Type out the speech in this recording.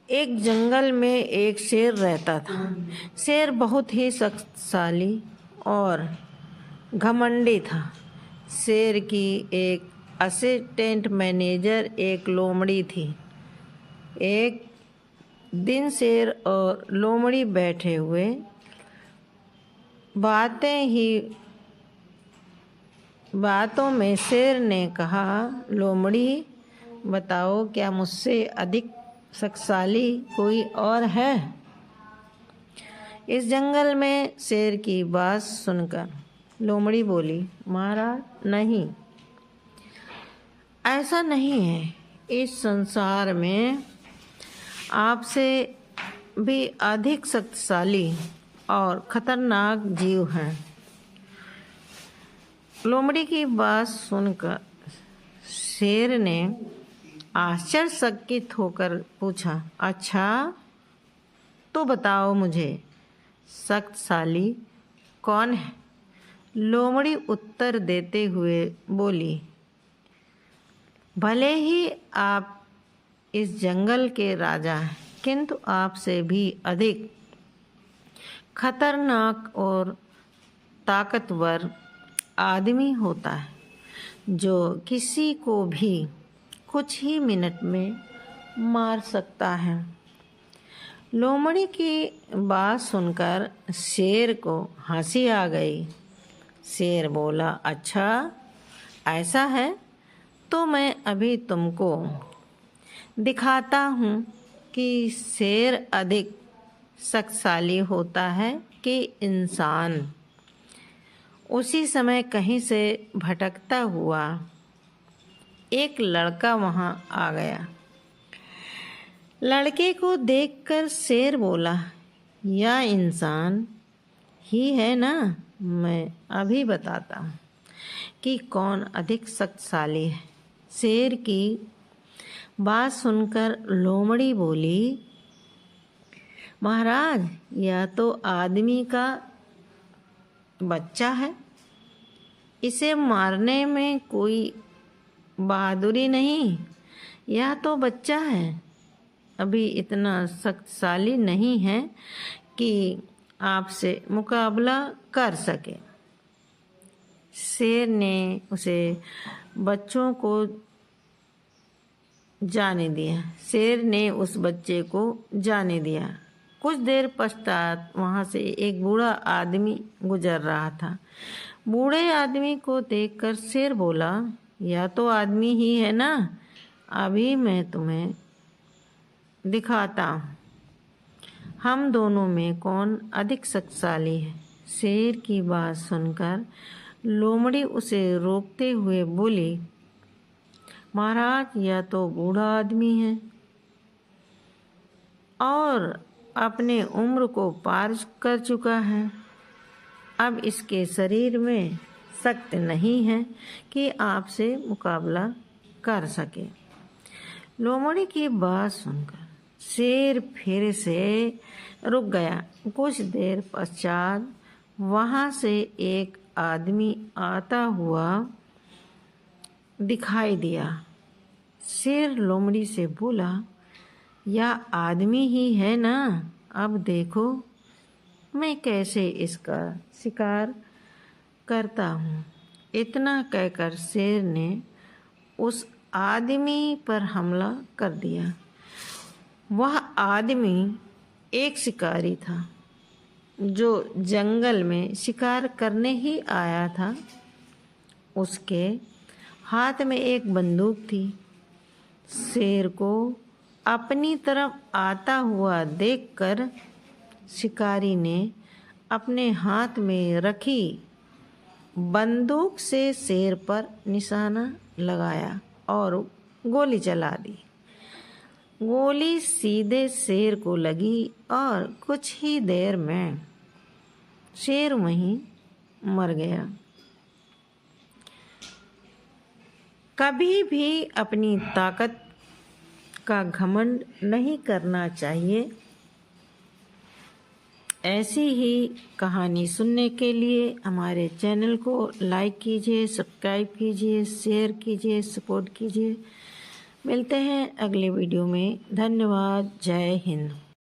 एक जंगल में एक शेर रहता था। शेर बहुत ही शक्तिशाली और घमंडी था। शेर की एक असिस्टेंट मैनेजर एक लोमड़ी थी। एक दिन शेर और लोमड़ी बैठे हुए बातों में शेर ने कहा, लोमड़ी बताओ, क्या मुझसे अधिक शक्तिशाली कोई और है? इस जंगल में शेर की बात सुनकर लोमड़ी बोली, महाराज नहीं, ऐसा नहीं है। इस संसार में आपसे भी अधिक शक्तिशाली और खतरनाक जीव हैं। लोमड़ी की बात सुनकर शेर ने आश्चर्यचकित होकर पूछा, अच्छा तो बताओ मुझे शक्तिशाली कौन है? लोमड़ी उत्तर देते हुए बोली, भले ही आप इस जंगल के राजा हैं, किंतु आपसे भी अधिक खतरनाक और ताकतवर आदमी होता है जो किसी को भी कुछ ही मिनट में मार सकता है। लोमड़ी की बात सुनकर शेर को हंसी आ गई। शेर बोला, अच्छा ऐसा है तो मैं अभी तुमको दिखाता हूँ कि शेर अधिक शक्तिशाली होता है कि इंसान। उसी समय कहीं से भटकता हुआ एक लड़का वहाँ आ गया। लड़के को देखकर शेर बोला, यह इंसान ही है ना? मैं अभी बताता हूँ कि कौन अधिक शक्तिशाली है। शेर की बात सुनकर लोमड़ी बोली, महाराज यह तो आदमी का बच्चा है, इसे मारने में कोई बहादुरी नहीं। यह तो बच्चा है, अभी इतना शक्तिशाली नहीं है कि आपसे मुकाबला कर सके। शेर ने उसे बच्चों को जाने दिया। शेर ने उस बच्चे को जाने दिया। कुछ देर पश्चात वहाँ से एक बूढ़ा आदमी गुजर रहा था। बूढ़े आदमी को देखकर शेर बोला, यह तो आदमी ही है ना? अभी मैं तुम्हें दिखाता हूँ हम दोनों में कौन अधिक शक्तिशाली है। शेर की बात सुनकर लोमड़ी उसे रोकते हुए बोली, महाराज यह तो बूढ़ा आदमी है और अपने उम्र को पार कर चुका है। अब इसके शरीर में शक्ति नहीं है कि आपसे मुकाबला कर सके। लोमड़ी की बात सुनकर शेर फिर से रुक गया। कुछ देर पश्चात वहाँ से एक आदमी आता हुआ दिखाई दिया। शेर लोमड़ी से बोला, यह आदमी ही है ना? अब देखो मैं कैसे इसका शिकार करता हूँ। इतना कहकर शेर ने उस आदमी पर हमला कर दिया। वह आदमी एक शिकारी था जो जंगल में शिकार करने ही आया था। उसके हाथ में एक बंदूक थी। शेर को अपनी तरफ आता हुआ देखकर शिकारी ने अपने हाथ में रखी बंदूक से शेर पर निशाना लगाया और गोली चला दी। गोली सीधे शेर को लगी और कुछ ही देर में शेर वहीं मर गया। कभी भी अपनी ताकत का घमंड नहीं करना चाहिए। ऐसी ही कहानी सुनने के लिए हमारे चैनल को लाइक कीजिए, सब्सक्राइब कीजिए, शेयर कीजिए, सपोर्ट कीजिए। मिलते हैं अगले वीडियो में। धन्यवाद। जय हिंद।